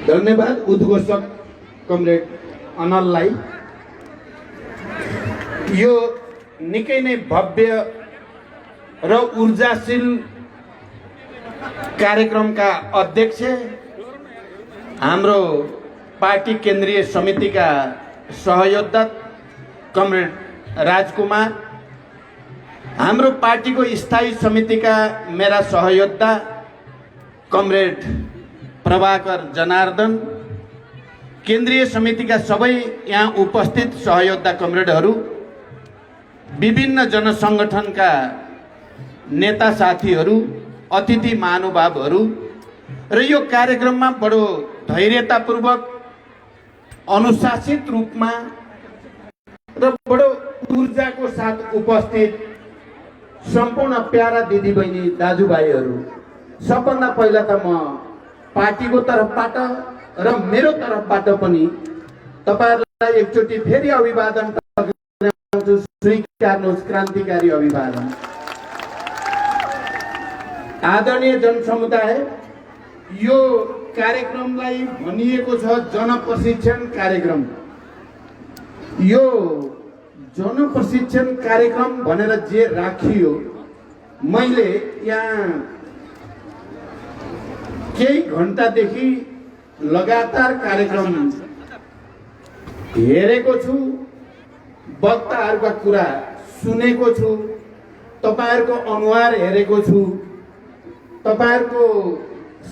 धन्यवाद उद्घोषक कमरेड अनललाई। यो निकै नै भव्य र ऊर्जाशील कार्यक्रमका अध्यक्ष हाम्रो पार्टी केन्द्रीय समितिका सहयोद्धा कमरेड राजकुमार, हाम्रो पार्टीको स्थायी समितिका मेरा सहयोद्धा कमरेड प्रभाकर जनार्दन, केन्द्रीय समितिका सबै यहाँ उपस्थित सहयोद्धा कमरेडहरू, विभिन्न जनसङ्गठनका नेता साथीहरू, अतिथि महानुभावहरू र यो कार्यक्रममा बडो धैर्यतापूर्वक अनुशासित रूपमा र बडो ऊर्जाको साथ उपस्थित सम्पूर्ण प्यारा दिदीबहिनी दाजुभाइहरू, सबभन्दा पहिला त म पार्टीको तर्फबाट र मेरो तर्फबाट पनि तपाईहरुलाई एकचोटि फेरि अभिवादन गर्छु। स्वीकार्नुहोस् क्रान्तिकारी अभिवादन। आदरणीय जनसमुदाय, यो कार्यक्रमलाई भनिएको छ जनप्रशिक्षण कार्यक्रम। यो जनप्रशिक्षण कार्यक्रम भनेर जे राखियो, मैले यहाँ केही घण्टादेखि लगातार कार्यक्रम हेरेको छु, वक्ताहरूका कुरा सुनेको छु, तपाईहरुको अनुहार हेरेको छु, तपाईहरुको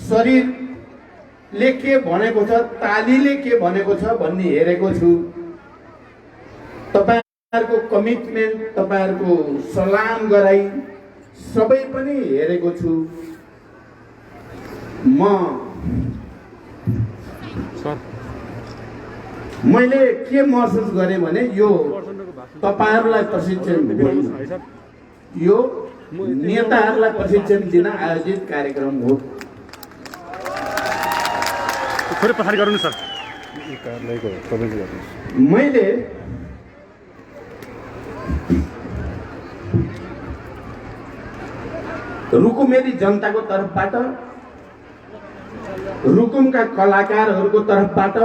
शरीरले के भनेको छ, तालीले के भनेको छ भन्ने हेरेको छु, तपाईहरुको कमिटमेन्ट, तपाईहरुको सलाम गराई सबै पनि हेरेको छु। मैले के महसुस गरेँ भने यो तपाईहरुलाई प्रशिक्षण, यो नेताहरूलाई प्रशिक्षण दिन आयोजित कार्यक्रम हो। मैले रुकुमेली जनताको तर्फबाट, रुकुमका कलाकारहरूको तर्फबाट,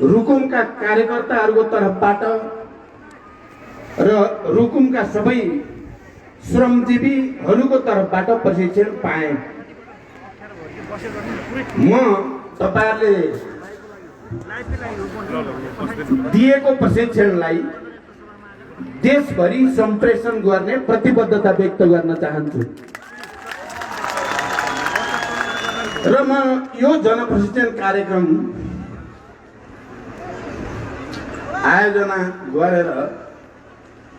रुकुमका कार्यकर्ताहरूको तर्फबाट र रुकुमका सबै श्रमजीवीहरूको तर्फबाट प्रशिक्षण पाएँ। म तपाईहरुले दिएको प्रशिक्षणलाई देशभरि सम्प्रेषण गर्ने प्रतिबद्धता व्यक्त गर्न चाहन्छु र म यो जनप्रशिक्षण कार्यक्रम आयोजना गरेर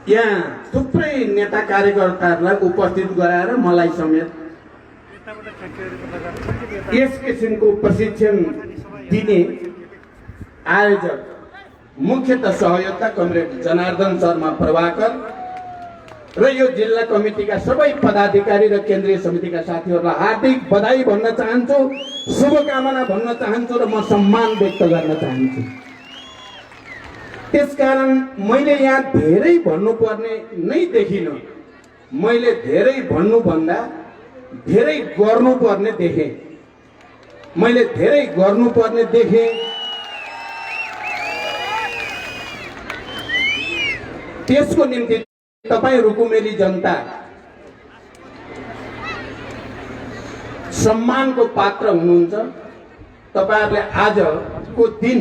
यहाँ थुप्रै नेता कार्यकर्ताहरूलाई उपस्थित गराएर मलाई समेत यस किसिमको प्रशिक्षण दिने आयोजक मुख्यतः सहयोगता कमरेड जनार्दन शर्मा प्रभाकर र यो जिल्ला कमिटीका सबै पदाधिकारी र केन्द्रीय समितिका साथीहरूलाई हार्दिक बधाई भन्न चाहन्छु, शुभकामना भन्न चाहन्छु र म सम्मान व्यक्त गर्न चाहन्छु। त्यसकारण मैले यहाँ धेरै भन्नुपर्ने नै देखिनँ। मैले धेरै भन्नुभन्दा धेरै गर्नुपर्ने देखेँ। मैले धेरै गर्नुपर्ने देखेँ। त्यसको निम्ति तपाईं रुकुमेली जनता सम्मानको पात्र हुनुहुन्छ। तपाईहरुले आजको दिन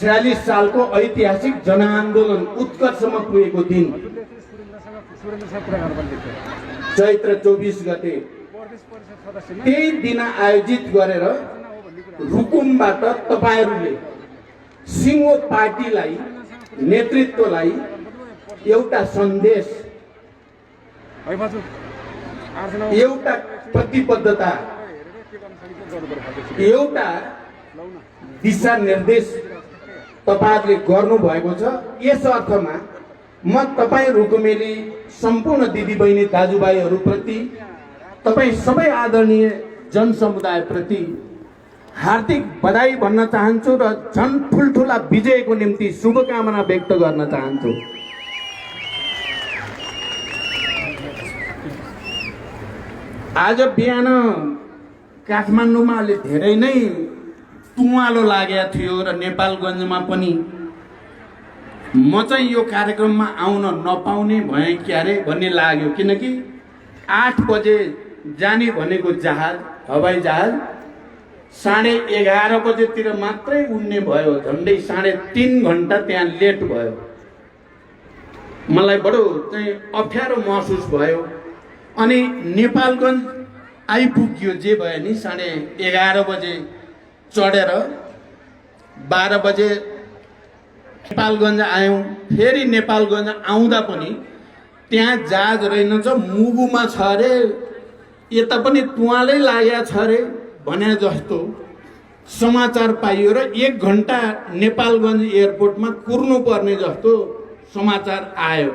46 सालको ऐतिहासिक जनआन्दोलन उत्कर्षमा पुगेको दिन चैत्र 24 गते त्यही दिन आयोजित गरेर रुकुमबाट तपाईहरुले सिंहो पार्टीलाई, नेतृत्वलाई एउटा सन्देश, एउटा प्रतिबद्धता, एउटा दिशा निर्देश तपाईहरुले गर्नु भएको छ। यस अर्थमा म तपाई रुकुमेली सम्पूर्ण दिदीबहिनी दाजुभाइहरू प्रति, तपाई सबै आदरणीय जनसमुदाय प्रति हार्दिक बधाई भन्न चाहन्छु र झन् ठुलठुला विजयको निम्ति शुभकामना व्यक्त गर्न चाहन्छु। आज बिहान काठमाडौँमा अलि धेरै नै तुवालो लागेको थियो र नेपालगञ्जमा पनि म चाहिँ यो कार्यक्रममा आउन नपाउने भएँ क्यारे भन्ने लाग्यो, किनकि 8 बजे जाने भनेको जहाज, हवाई जहाज 11:30 बजेतिर मात्रै उड्ने भयो। झन्डै 3.5 घन्टा त्यहाँ लेट भयो। मलाई बडो चाहिँ अप्ठ्यारो महसुस भयो। अनि नेपालगञ्ज आइपुग्यो, जे भयो नि 11:30 बजे चढेर 12 बजे नेपालगञ्ज आयौँ। फेरि नेपालगञ्ज आउँदा पनि त्यहाँ जहाज रहेनछ, मुगुमा छ अरे, यता पनि तुवालै लागेको छ अरे भने जस्तो समाचार पाइयो र 1 घन्टा नेपालगञ्ज एयरपोर्टमा कुर्नु पर्ने जस्तो समाचार आयो।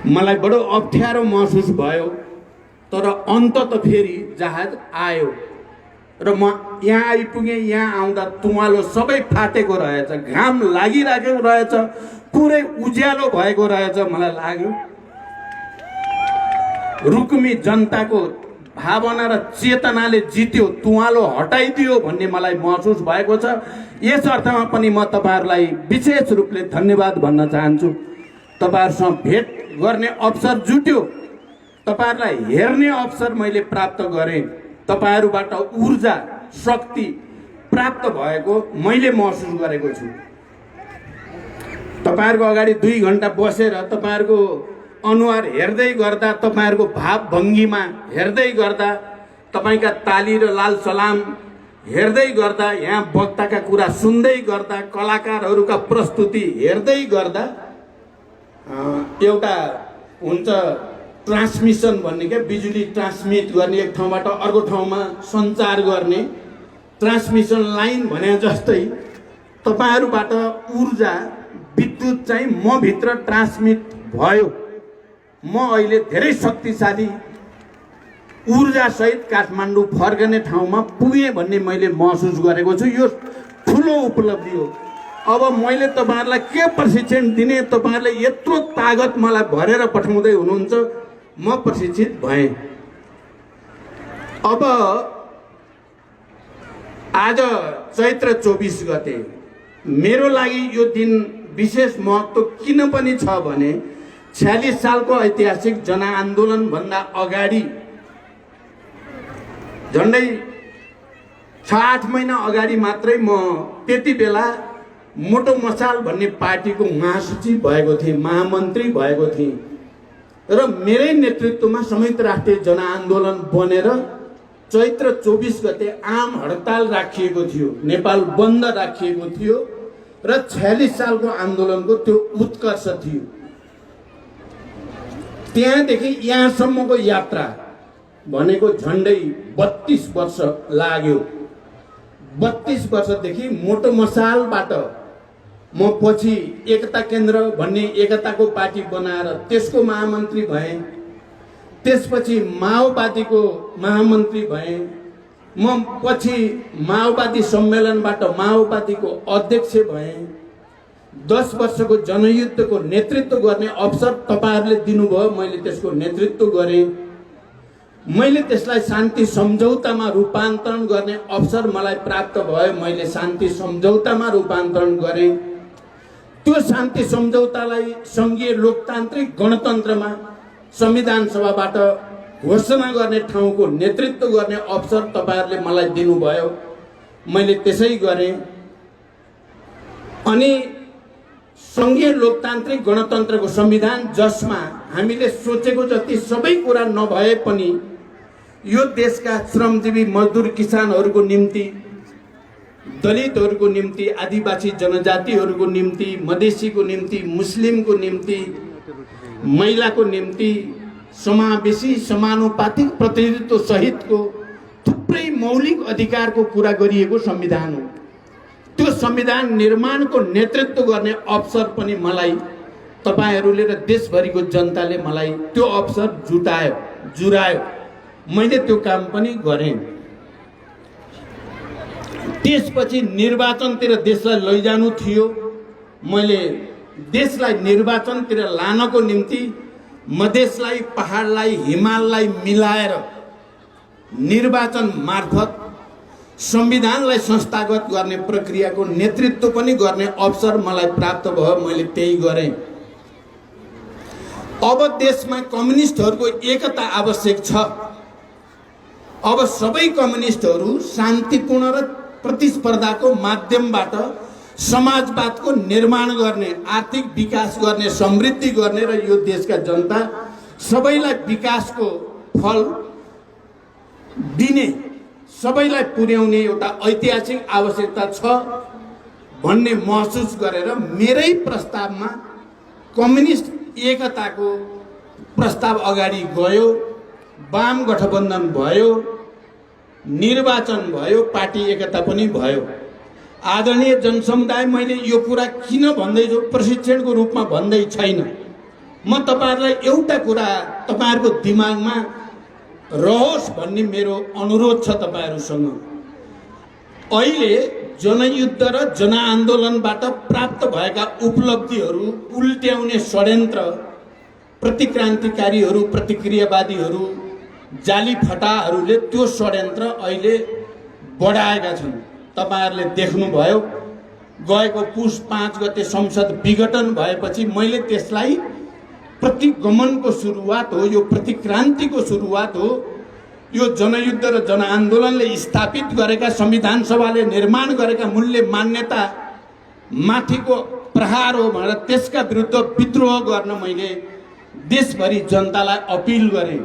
मलाई बडो अप्ठ्यारो महसुस भयो। तर अन्तत फेरि जहाज आयो र म यहाँ आइपुगेँ। यहाँ आउँदा तुवालो सबै फाटेको रहेछ, घाम लागिरहेको रहेछ, पुरै उज्यालो भएको रहेछ। मलाई लाग्यो रुकुमी जनताको भावना र चेतनाले जित्यो, तुवालो हटाइदियो भन्ने मलाई महसुस भएको छ। यस अर्थमा पनि म तपाईहरुलाई विशेष रूपले धन्यवाद भन्न चाहन्छु। तपाईहरुसँग भेट गर्ने अवसर जुट्यो, तपाईहरुलाई हेर्ने अवसर मैले प्राप्त गरेँ, तपाईहरुबाट ऊर्जा शक्ति प्राप्त भएको मैले महसुस गरेको छु। तपाईहरुको अगाडि 2 घन्टा बसेर तपाईहरुको अनुहार हेर्दै गर्दा, तपाईहरुको भाव भङ्गीमा हेर्दै गर्दा, तपाईका ताली र लाल सलाम हेर्दै गर्दा, यहाँ वक्ताका कुरा सुन्दै गर्दा, कलाकारहरूका प्रस्तुति हेर्दै गर्दा एउटा हुन्छ ट्रान्समिसन भन्ने क्या, बिजुली ट्रान्समिट गर्ने, एक ठाउँबाट अर्को ठाउँमा सञ्चार गर्ने ट्रान्समिसन लाइन भने जस्तै तपाईहरुबाट ऊर्जा विद्युत चाहिँ म भित्र ट्रान्समिट भयो। म अहिले धेरै शक्तिशाली ऊर्जा सहित काठमाडौँ फर्कने ठाउँमा पुगेँ भन्ने मैले महसुस गरेको छु। यो ठुलो उपलब्धि हो। अब मैले तपाईहरुलाई के प्रशिक्षण दिने, तपाईहरुले यत्रो तागत मलाई भरेर पठाउँदै हुनुहुन्छ, म प्रशिक्षित भएँ। अब आज चैत्र 24 गते मेरो लागि यो दिन विशेष महत्त्व किन पनि छ भने 46 सालको ऐतिहासिक जनआन्दोलन भन्दा अगाडि झन्डै 6-8 महिना अगाडि मात्रै म त्यति बेला मोटो मसाल भन्ने पार्टीको महासचिव भएको थिएँ, महामन्त्री भएको थिएँ र मेरै नेतृत्वमा संयुक्त राष्ट्रिय जनआन्दोलन बनेर चैत्र 24 गते आम हडताल राखिएको थियो, नेपाल बन्द राखिएको थियो र 46 सालको आन्दोलनको त्यो उत्कर्ष थियो। त्यहाँदेखि यहाँसम्मको यात्रा भनेको झन्डै 32 वर्ष लाग्यो। 32 वर्षदेखि मोटो मसालबाट म पछि एकता केन्द्र भन्ने एकताको पार्टी बनाएर त्यसको महामन्त्री भएँ। त्यसपछि माओवादीको महामन्त्री भएँ। म पछि माओवादी सम्मेलनबाट माओवादीको अध्यक्ष भएँ। 10 वर्षको जनयुद्धको नेतृत्व गर्ने अवसर तपाईहरुले दिनुभयो, मैले त्यसको नेतृत्व गरेँ। मैले त्यसलाई शान्ति सम्झौतामा रूपान्तरण गर्ने अवसर मलाई प्राप्त भयो, मैले शान्ति सम्झौतामा रूपान्तरण गरेँ। त्यो शान्ति सम्झौतालाई संघीय लोकतान्त्रिक गणतन्त्रमा संविधान सभाबाट घोषणा गर्ने ठाउँको नेतृत्व गर्ने अवसर तपाईहरुले मलाई दिनुभयो, मैले त्यसै गरेँ। अनि संघीय लोकतान्त्रिक गणतन्त्रको संविधान जसमा हामीले सोचेको जति सबै कुरा नभए पनि यो देशका श्रमजीवी मजदुर किसानहरूको निम्ति, दलितहरूको निम्ति, आदिवासी जनजातिहरूको निम्ति, मधेसीको निम्ति, मुस्लिमको निम्ति, महिलाको निम्ति समावेशी समानुपातिक प्रतिनिधित्व सहितको थुप्रै मौलिक अधिकारको कुरा गरिएको संविधान हो। त्यो संविधान निर्माणको नेतृत्व गर्ने अवसर पनि मलाई तपाईहरुले र देशभरिको जनताले मलाई त्यो अवसर जुरायो। मैले त्यो काम पनि गरेँ। त्यसपछि निर्वाचनतिर देशलाई लैजानु थियो। मैले देशलाई निर्वाचनतिर लानको निम्ति मधेसलाई, पहाडलाई, हिमाललाई मिलाएर निर्वाचन मार्फत संविधानलाई संस्थागत गर्ने प्रक्रियाको नेतृत्व पनि गर्ने अवसर मलाई प्राप्त भयो। मैले त्यही गरेँ। अब देशमा कम्युनिस्टहरूको एकता आवश्यक छ। अब सबै कम्युनिस्टहरू शान्तिपूर्ण र प्रतिस्पर्धाको माध्यमबाट समाजवादको निर्माण गर्ने, आर्थिक विकास गर्ने, समृद्धि गर्ने र यो देशका जनता सबैलाई विकासको फल दिने, सबैलाई पुर्याउने एउटा ऐतिहासिक आवश्यकता छ भन्ने महसुस गरेर मेरै प्रस्तावमा कम्युनिस्ट एकताको प्रस्ताव अगाडि गयो। वाम गठबन्धन भयो, निर्वाचन भयो, पार्टी एकता पनि भयो। आदरणीय जनसमुदाय, मैले यो कुरा किन भन्दैछु प्रशिक्षणको रूपमा भन्दै छैन। म तपाईहरुलाई एउटा कुरा तपाईहरुको दिमागमा रहोस् भन्ने मेरो अनुरोध छ तपाईहरुसँग। अहिले जनयुद्ध र जनआन्दोलनबाट प्राप्त भएका उपलब्धिहरू उल्ट्याउने षड्यन्त्र प्रतिक्रान्तिकारीहरू, प्रतिक्रियावादीहरू, जाली फटाहरूले त्यो षड्यन्त्र अहिले बढाएका छन्। तपाईहरुले देख्नुभयो, गएको पुस 5 गते संसद विघटन भएपछि मैले त्यसलाई प्रतिगमनको सुरुवात हो, यो प्रतिक्रान्तिको सुरुवात हो, यो जनयुद्ध र जनआन्दोलनले स्थापित गरेका, संविधान सभाले निर्माण गरेका मूल्य मान्यता माथिको प्रहार हो भनेर त्यसका विरुद्ध विद्रोह गर्न मैले देशभरि जनतालाई अपिल गरेँ।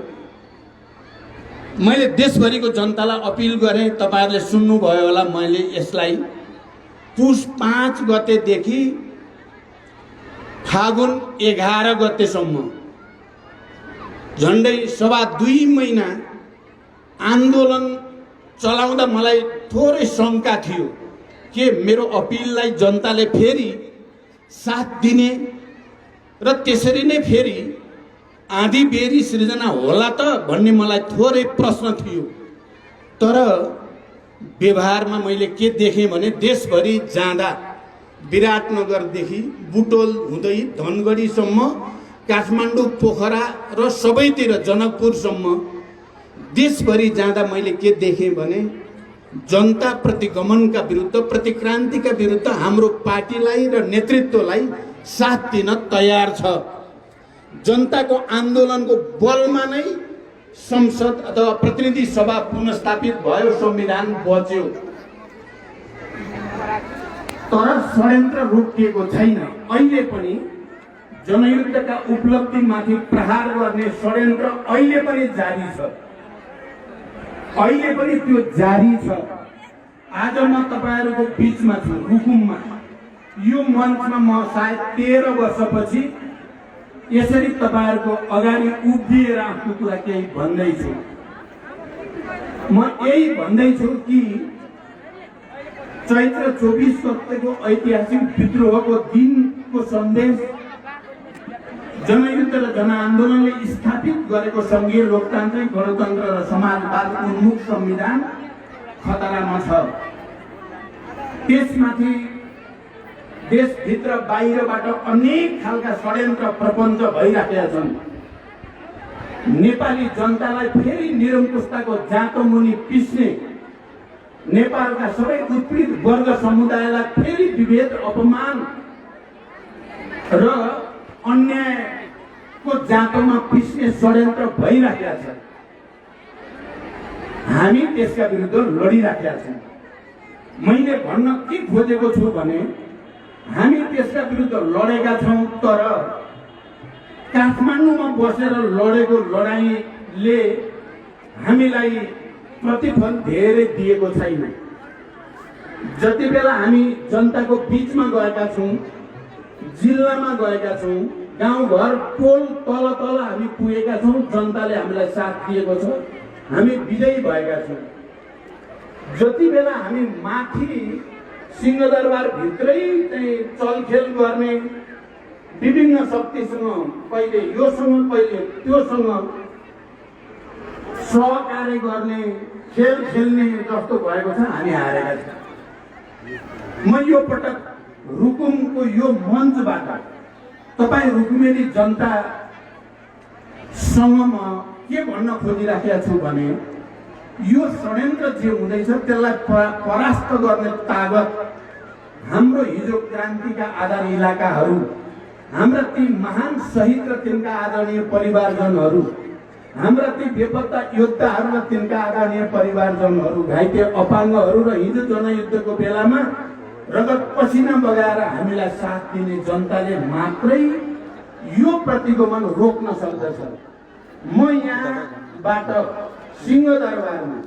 मैले देशभरिको जनतालाई अपिल गरेँ। तपाईहरुले सुन्नुभयो होला, मैले यसलाई पुस 5 गतेदेखि फागुन 11 गतेसम्म झन्डै 2.5 महिना आन्दोलन चलाउँदा मलाई थोरै शङ्का थियो के मेरो अपिललाई जनताले फेरि साथ दिने र त्यसरी नै फेरि आँधी बेरी सृजना होला त भन्ने मलाई थोरै प्रश्न थियो। तर व्यवहारमा मैले के देखेँ भने देशभरि जाँदा विराटनगरदेखि बुटोल हुँदै धनगढीसम्म, काठमाडौँ, पोखरा र सबैतिर जनकपुरसम्म देशभरि जाँदा मैले के देखेँ भने जनता प्रतिगमनका विरुद्ध, प्रतिक्रान्तिका विरुद्ध हाम्रो पार्टीलाई र नेतृत्वलाई साथ दिन तयार छ। जनताको आन्दोलनको बलमा नै संसद अथवा प्रतिनिधि सभा पुनर्स्थापित भयो, संविधान बच्यो। तर षड्यन्त्र रोकिएको छैन। अहिले पनि जनयुद्धका उपलब्धिमाथि प्रहार गर्ने षड्यन्त्र अहिले पनि जारी छ। अहिले पनि त्यो जारी छ। आज म तपाईहरुको बीचमा छु, रुकुममा। यो मञ्चमा म सायद 13 वर्षपछि यसरी तपाईहरुको अगाडि उभिएर आफ्नो कुरा केही भन्दैछु। म यही भन्दैछु कि चैत्र 24 गतेको ऐतिहासिक विद्रोहको दिनको सन्देश, जनयुद्ध र जनआन्दोलनले स्थापित गरेको संघीय लोकतान्त्रिक गणतन्त्र र समाजवाद उन्मुख संविधान खतरामा छ। त्यसमाथि देशभित्र बाहिरबाट अनेक खालका षड्यन्त्र प्रपञ्च भइराखेका छन्। नेपाली जनतालाई फेरि निरङ्कुशताको जाँतो मुनि पिस्ने, नेपालका सबै उत्पीडित वर्ग समुदायलाई फेरि विभेद, अपमान र अन्यायको जाँतोमा पिस्ने षड्यन्त्र भइराखेका छ। हामी त्यसका विरुद्ध लडिराखेका छौँ। मैले भन्न के खोजेको छु भने हामी त्यसका विरुद्ध लडेका छौँ, तर काठमाडौँमा बसेर लडेको लडाईँले हामीलाई प्रतिफल धेरै दिएको छैन। जति बेला हामी जनताको बीचमा गएका छौँ, जिल्लामा गएका छौँ, गाउँघर टोल तल तल हामी पुगेका छौँ, जनताले हामीलाई साथ दिएको छ, हामी विजयी भएका छौँ। जति बेला हामी माथि सिंहदरबार भित्रै चाहिँ चलखेल गर्ने, विभिन्न शक्तिसँग पहिले योसँग पहिले त्योसँग सहकार्य गर्ने, खेल खेल्ने जस्तो भएको छ, हामी हारेका छौँ। म यो पटक रुकुमको यो मञ्चबाट तपाईँ रुकुमेली जनतासँग म के भन्न खोजिराखेका छु भने यो षड्यन्त्र जे हुँदैछ त्यसलाई परास्त गर्ने तागत हाम्रो हिजो क्रान्तिका आधार इलाकाहरू, हाम्रा ती महान शहीद र तिनका आदरणीय परिवारजनहरू, हाम्रा ती बेपत्ता योद्धाहरू र तिनका आदरणीय परिवारजनहरू, घाइते अपाङ्गहरू र हिजो जनयुद्धको बेलामा रगत पसिना बगाएर हामीलाई साथ दिने जनताले मात्रै यो प्रतिगमन रोक्न सक्दछ। म यहाँबाट सिंहदरबारमा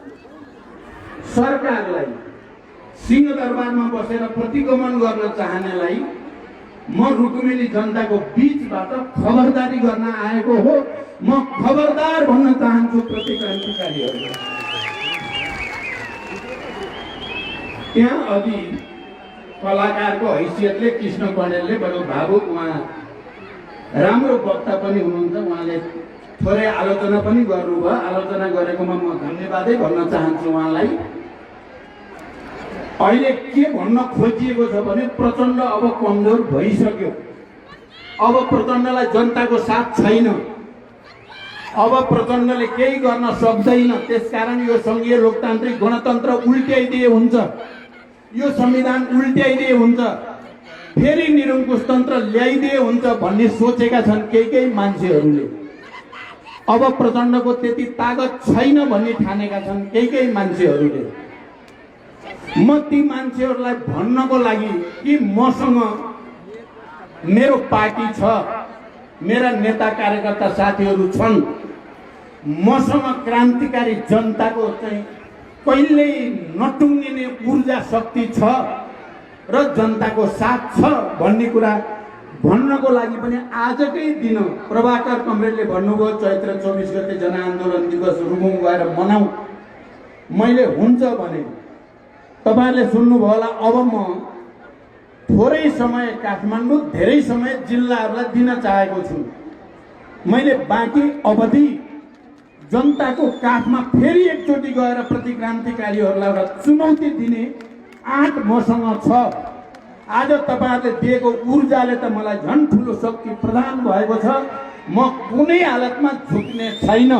सरकारलाई, सिंहदरबारमा बसेर प्रतिगमन गर्न चाहनेलाई म रुकुमेली जनताको बीचबाट खबरदारी गर्न आएको हो। म खबरदार भन्न चाहन्छु प्रतिक्रान्तिकारीहरूलाई। त्यहाँ अघि कलाकारको हैसियतले कृष्ण कणेलले बडो भावुक, उहाँ राम्रो वक्ता पनि हुनुहुन्छ, उहाँले थोरै आलोचना पनि गर्नुभयो। आलोचना गरेकोमा म धन्यवादै भन्न चाहन्छु उहाँलाई। अहिले के भन्न खोजिएको छ भने प्रचण्ड अब कमजोर भइसक्यो, अब प्रचण्डलाई जनताको साथ छैन, अब प्रचण्डले केही गर्न सक्दैन। त्यसकारण यो संघीय लोकतान्त्रिक गणतन्त्र उल्ट्याइदिए हुन्छ, यो संविधान उल्ट्याइदिए हुन्छ, फेरि निरङ्कुश तन्त्र ल्याइदिए हुन्छ भन्ने सोचेका छन् केही मान्छेहरूले। अब प्रचण्डको त्यति तागत छैन भन्ने ठानेका छन् केही मान्छेहरूले। म ती मान्छेहरूलाई भन्नको लागि कि मसँग मेरो पार्टी छ, मेरा नेता कार्यकर्ता साथीहरू छन्, मसँग क्रान्तिकारी जनताको चाहिँ कहिल्यै नटुङ्गिने ऊर्जा शक्ति छ र जनताको साथ छ भन्ने कुरा भन्नको लागि पनि आजकै दिन प्रभाकर कमरेडले भन्नुभयो चैत्र 24 गते जनआन्दोलन दिवस रुकुम गएर मनाऊ। मैले हुन्छ भने तपाईहरुले सुन्नुभयो होला। अब म थोरै समय काठमाडौँ, धेरै समय जिल्लाहरूलाई दिन चाहेको छु। मैले बाँकी अवधि जनताको काखमा फेरि एकचोटि गएर प्रतिक्रान्तिकारीहरूलाई एउटा चुनौती दिने आँट मसँग छ। आज तपाईहरुले दिएको ऊर्जाले त मलाई झन् ठुलो शक्ति प्रदान भएको छ। म कुनै हालतमा झुक्ने छैन,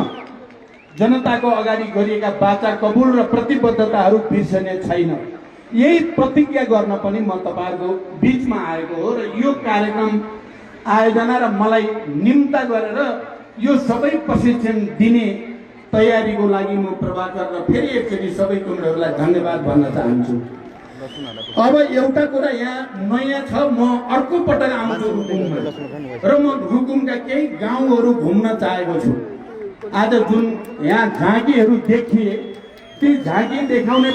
जनताको अगाडि गरिएका वाचा कबुल र प्रतिबद्धताहरू बिर्सने छैन। यही प्रतिज्ञा गर्न पनि म तपाईहरुको बीचमा आएको हो र यो कार्यक्रम आयोजना र मलाई निम्ता गरेर यो सबै प्रशिक्षण दिने तयारीको लागि म प्रभाकर र फेरि एकचोटि सबै कुराहरूलाई धन्यवाद भन्न चाहन्छु। अब एउटा कुरा यहाँ नयाँ छ, म अर्को पटक आउँछु रुकुममा र म रुकुमका केही गाउँहरू घुम्न चाहेको छु। आज जुन यहाँ झाँकीहरू देखिए ती झाँकी देखाउने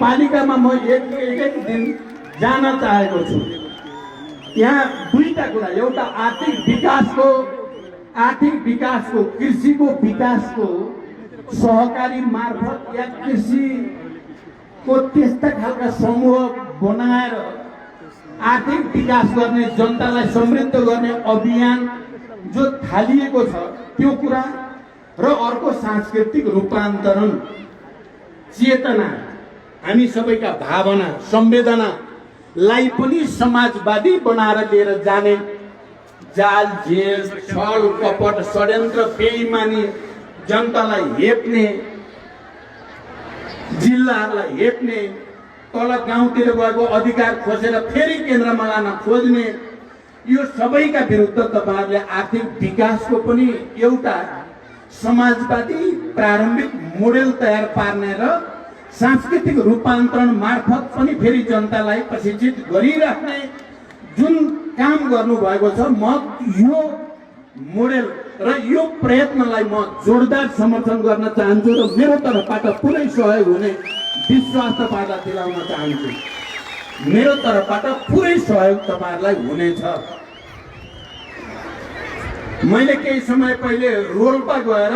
पालिकामा म एक दिन जान चाहेको छु। यहाँ दुईटा कुरा, एउटा आर्थिक विकासको कृषिको विकासको सहकारी मार्फत या कृषिको त्यस्ता खालका समूह बनाएर आर्थिक विकास गर्ने, जनतालाई समृद्ध गर्ने अभियान जो थालिएको छ त्यो कुरा र अर्को सांस्कृतिक रूपान्तरण, चेतना, हामी सबैका भावना संवेदनालाई पनि समाजवादी बनाएर लिएर जाने, जाल जेल छल कपट षड्यन्त्र बेइमानी जनतालाई हेप्ने, जिल्लाहरूलाई हेप्ने, तल गाउँतिर गएको अधिकार खोजेर फेरि केन्द्रमा लान खोज्ने, यो सबैका विरुद्ध तपाईहरुले आर्थिक विकासको पनि एउटा समाजवादी प्रारम्भिक मोडेल तयार पार्ने र सांस्कृतिक रूपान्तरण मार्फत पनि फेरि जनतालाई प्रशिक्षित गरिराख्ने जुन काम गर्नुभएको छ, म यो मोडेल र यो प्रयत्नलाई म जोरदार समर्थन गर्न चाहन्छु र मेरो तर्फबाट पुरै सहयोग हुने विश्वास तपाईहरुलाई दिलाउन चाहन्छु। मेरो तर्फबाट पुरै सहयोग तपाईहरुलाई हुनेछ। मैले केही समय पहिले रोल्पा गएर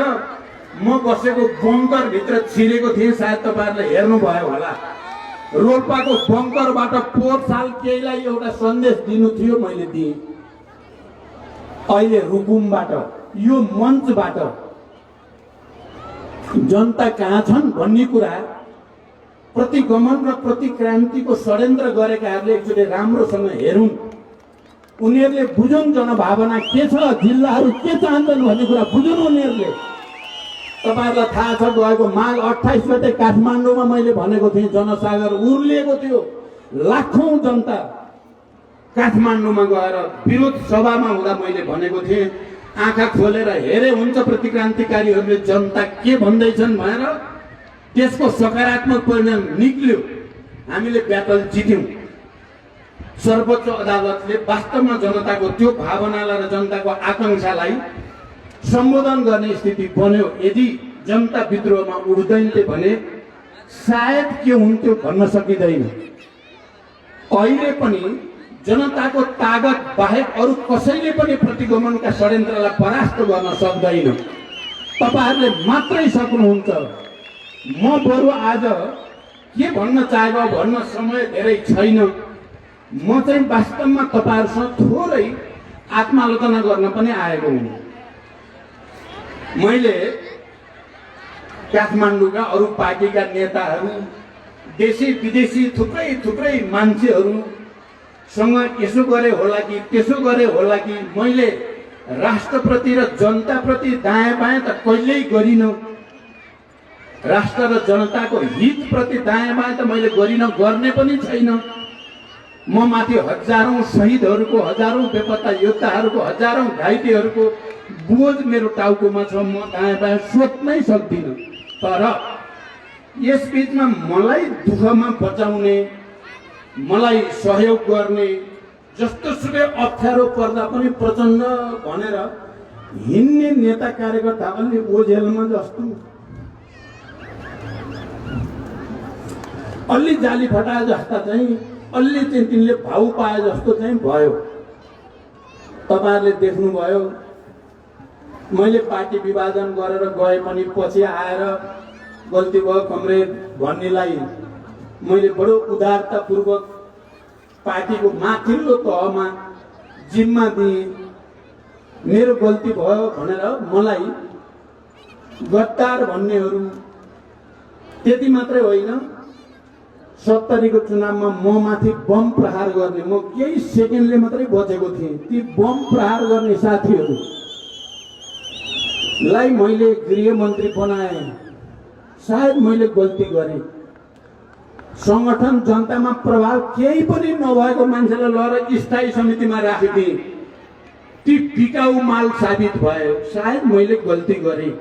म बसेको बङ्कर भित्र छिरेको थिएँ, सायद तपाईहरुले हेर्नु भयो होला। रोल्पाको बङ्करबाट पोहोर साल केहीलाई एउटा सन्देश दिनु थियो, मैले दिएँ। अहिले रुकुमबाट यो मञ्चबाट जनता कहाँ छन् भन्ने कुरा प्रतिगमन र प्रतिक्रान्तिको षड्यन्त्र गरेकाहरूले एकचोटि राम्रोसँग हेरुन्, उनीहरूले बुझुन् जनभावना के छ, जिल्लाहरू के चाहन्छन् भन्ने कुरा बुझुन् उनीहरूले। तपाईहरुलाई थाहा छ गएको माघ 28 गते काठमाडौँमा मैले भनेको थिएँ जनसागर उर्लिएको थियो। लाखौं जनता काठमाडौँमा गएर विरोध सभामा हुँदा मैले भनेको थिएँ आँखा खोलेर हेरे हुन्छ प्रतिक्रान्तिकारीहरूले जनता के भन्दैछन् भनेर। त्यसको सकारात्मक परिणाम निक्ल्यो। हामीले ब्याटल जित्यौं। सर्वोच्च अदालतले वास्तवमा जनताको त्यो भावनालाई र जनताको आकांक्षालाई सम्बोधन गर्ने स्थिति बन्यो। यदि जनता विद्रोहमा उठ्दैन भने सायद के हुन्थ्यो भन्न सकिँदैन। अहिले पनि जनताको तागत बाहेक अरू कसैले पनि प्रतिगमनका षड्यन्त्रलाई परास्त गर्न सक्दैन। तपाईहरुले मात्रै सक्नुहुन्छ। म बरु आज के भन्न चाहेको भन्न समय धेरै छैन। म चाहिँ वास्तवमा तपाईहरुसँग थोरै आत्मालोचना गर्न पनि आएको हुँ। मैले काठमाडौँका अरू पार्टीका नेताहरू देशी विदेशी थुप्रै मान्छेहरूसँग यसो गरे होला कि त्यसो गरे होला कि मैले राष्ट्रप्रति र जनताप्रति दायाँ बायाँ त कहिल्यै गरिनँ। राष्ट्र र जनताको हितप्रति दायाँ बायाँ त मैले गरिनँ, गर्ने पनि छैन। म माथि हजारौं शहीदहरूको, हजारौं बेपत्ता योद्धाहरूको, हजारौं घाइतेहरूको बोझ मेरो टाउकोमा छ। म दायाँ बायाँ सोच्नै सक्दिनँ। तर यस बीचमा मलाई दुःखमा बचाउने, मलाई सहयोग गर्ने, जस्तो सुकै अप्ठ्यारो पर्दा पनि प्रचण्ड भनेर हिँड्ने नेता कार्यकर्ता अलि ओझेलमा जस्तो, अलि जाली फटाए जस्ता चाहिँ अलि चाहिँ तिनले भाउ पाए जस्तो चाहिँ भयो। तपाईहरुले देख्नुभयो मैले पार्टी विभाजन गरेर गए पनि पछि आएर गल्ती भयो कमरेड भन्नेलाई मैले बडो उदारतापूर्वक पार्टीको माथिल्लो तहमा जिम्मा दिएँ। मेरो गल्ती भयो भनेर मलाई गद्दार भन्नेहरू त्यति मात्रै होइन, 70 को चुनावमा म माथि बम प्रहार गर्ने, म केही सेकेन्डले मात्रै बचेको थिएँ। ती बम प्रहार गर्ने साथीहरूलाई मैले गृहमन्त्री बनाएँ। सायद मैले गल्ती गरेँ। संगठन जनतामा प्रभाव केही पनि नभएको मान्छेलाई लगेर स्थायी समितिमा राखिदिएँ। ती बिकाउ माल साबित भयो। सायद मैले गल्ती गरेँ।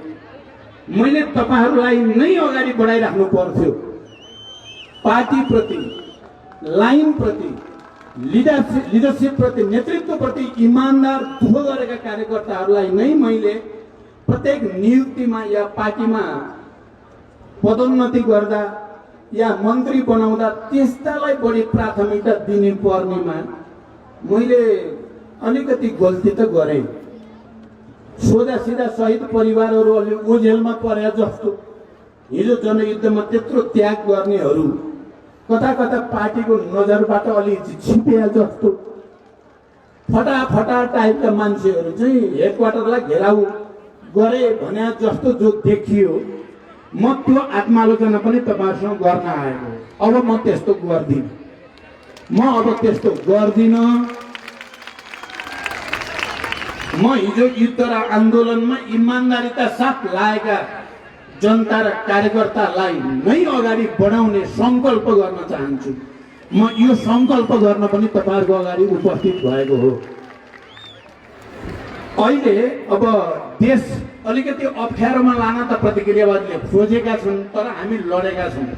मैले तपाईहरुलाई नै अगाडि बढाइराख्नु पर्थ्यो। पार्टी प्रति, लाइन प्रति, लिडरशिप प्रति, नेतृत्व प्रति ईमानदार दुःख गरेका कार्यकर्ताहरूलाई नै मैले प्रत्येक नियुक्तिमा या पार्टीमा पदोन्नति गर्दा या मन्त्री बनाउँदा त्यस्तालाई बढी प्राथमिकता दिने पर्नेमा मैले अलिकति गल्ती त गरेँ। सोझा सिधा शहीद परिवारहरू अलि ओझेलमा परे जस्तो, हिजो जनयुद्धमा त्यत्रो त्याग गर्नेहरू कता कता पार्टीको नजरबाट अलि छिपे जस्तो, फटा टाइपका मान्छेहरू चाहिँ हेडक्वार्टरलाई घेराउ गरे भने जस्तो जो देखियो, म त्यो आत्मालोचना पनि तपाईहरुसँग गर्न आएको। अब म त्यस्तो गर्दिन। म हिजो युद्ध र आन्दोलनमा इमानदारीका साथ लागेका जनता र कार्यकर्तालाई नै अगाडि बढाउने संकल्प गर्न चाहन्छु। म यो संकल्प गर्न पनि तपाईहरुको अगाडि उपस्थित भएको हो। अहिले अब देश अलिकति अप्ठ्यारोमा लान त प्रतिक्रियावादीले खोजेका छन्, तर हामी लडेका छौँ।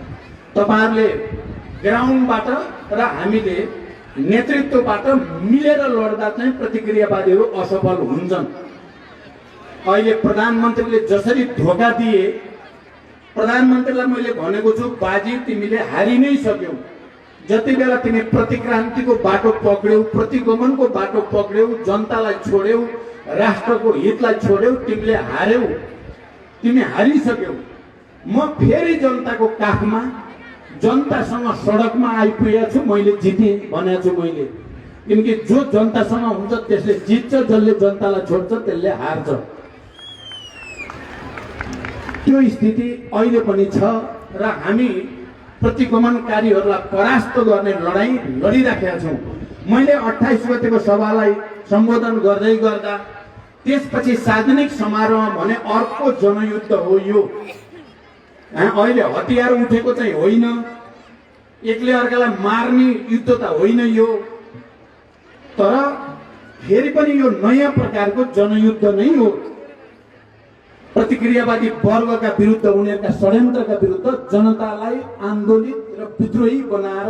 तपाईहरुले ग्राउन्डबाट र हामीले नेतृत्वबाट मिलेर लड्दा चाहिँ प्रतिक्रियावादीहरू असफल हुन्छन्। अहिले प्रधानमन्त्रीले जसरी धोका दिए, प्रधानमन्त्रीलाई मैले भनेको छु बाजी तिमीले हारि नै सक्यौ। जति बेला तिमी प्रतिक्रान्तिको बाटो पक्ड्यौ, प्रतिगमनको बाटो पक्ड्यौ, जनतालाई छोड्यौ, राष्ट्रको हितलाई छोड्यौ, तिमीले हार्यौ, तिमी हारिसक्यौ। म फेरि जनताको काखमा, जनतासँग सडकमा आइपुगेको छु। मैले जितेँ भनेको छु मैले, किनकि जो जनतासँग हुन्छ त्यसले जित्छ, जसले जनतालाई छोड्छ त्यसले हार्छ। त्यो स्थिति अहिले पनि छ र हामी प्रतिगमनकारीहरूलाई परास्त गर्ने लडाईँ लडिराखेका छौँ। मैले 28 गतेको सभालाई सम्बोधन गर्दै गर्दा त्यसपछि सार्वजनिक समारोह भने अर्को जनयुद्ध हो यो। अहिले हतियार उठेको चाहिँ होइन, एकले अर्कालाई मार्ने युद्ध त होइन यो, तर फेरि पनि यो नयाँ प्रकारको जनयुद्ध नै हो। प्रतिक्रियावादी वर्गका विरुद्ध, उनीहरूका षड्यन्त्रका विरुद्ध जनतालाई आन्दोलित र विद्रोही बनाएर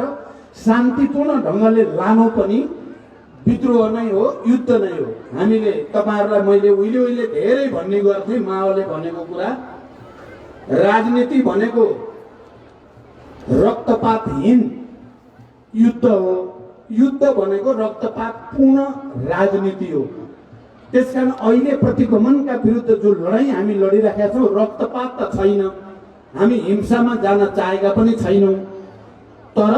शान्तिपूर्ण ढङ्गले लानु पनि विद्रोह नै हो, युद्ध नै हो। हामीले तपाईहरुलाई मैले उहिले धेरै भन्ने गर्थे, माओले भनेको कुरा, राजनीति भनेको रक्तपातहीन युद्ध हो, युद्ध भनेको रक्तपातपूर्ण राजनीति हो। त्यसकारण अहिले प्रतिगमनका विरुद्ध जो लडाईँ हामी लडिरहेका छौँ, रक्तपात त छैन, हामी हिंसामा जान चाहेका पनि छैनौँ, तर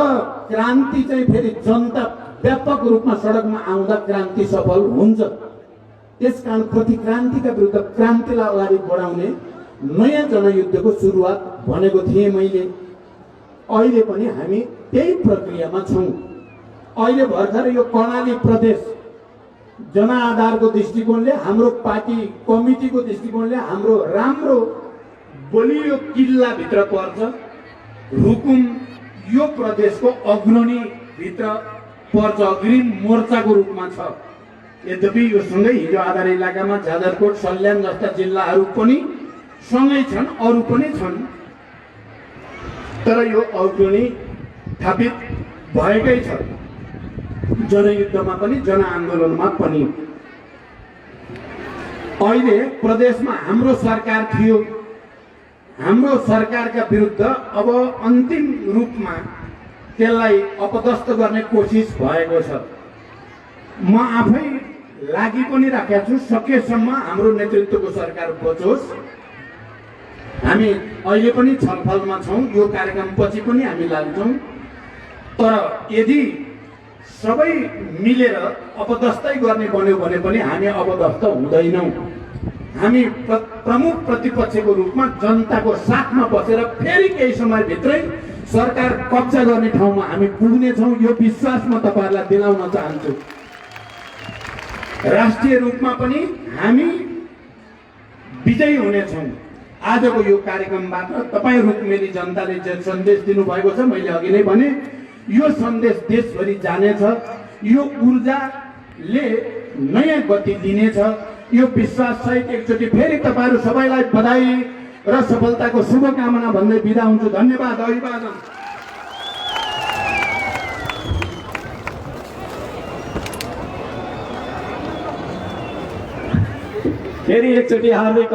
क्रान्ति चाहिँ फेरि जनता व्यापक रूपमा सडकमा आउँदा क्रान्ति सफल हुन्छ। त्यसकारण प्रतिक्रान्तिका विरुद्ध क्रान्तिलाई अगाडि बढाउने नयाँ जनयुद्धको सुरुवात भनेको थिएँ मैले। अहिले पनि हामी त्यही प्रक्रियामा छौँ। अहिले भर्खर यो कर्णाली प्रदेश जनआधारको दृष्टिकोणले, हाम्रो पार्टी कमिटीको दृष्टिकोणले हाम्रो राम्रो बलियो किल्लाभित्र पर्छ। रुकुम यो प्रदेशको अग्रणी भित्र पर्छ, अग्रिम मोर्चाको रूपमा छ। यद्यपि यो सँगै हिजो आधार इलाकामा जाजरकोट, सल्यान जस्ता जिल्लाहरू पनि सँगै छन्, अरू पनि छन्, तर यो अग्रणी थापित भएकै छ, जनयुद्धमा पनि जनआन्दोलनमा पनि। अहिले प्रदेशमा हाम्रो सरकार थियो, हाम्रो सरकारका विरुद्ध अब अन्तिम रूपमा त्यसलाई अपदस्थ गर्ने कोसिस भएको छ। म आफै लागि पनि राखेको छु, सकेसम्म हाम्रो नेतृत्वको सरकार बचोस्। हामी अहिले पनि छलफलमा छौँ, यो कार्यक्रम पछि पनि हामी लाग्छौँ, तर यदि सबै मिलेर अपदस्थै गर्ने बन्यो भने पनि हामी अपदस्थ हुँदैनौँ। हामी प्रमुख प्रतिपक्षको रूपमा जनताको साथमा बसेर फेरि केही समयभित्रै सरकार कब्जा गर्ने ठाउँमा हामी पुग्नेछौँ, यो विश्वास म तपाईहरुलाई दिलाउन चाहन्छु। राष्ट्रिय रूपमा पनि हामी विजयी हुनेछौँ। आजको यो कार्यक्रमबाट तपाईँ रुक्मेली जनताले जो सन्देश दिनुभएको छ, मैले अघि नै भने, यो सन्देश देशभरि जानेछ, यो ऊर्जाले नयाँ गति दिनेछ। यो विश्वास सहित एकचोटि फेरि तपाईहरु सबैलाई बधाई र सफलताको शुभकामना भन्दै बिदा हुन्छु। धन्यवाद। अभिवादन। फेरि एकचोटि हार्दिक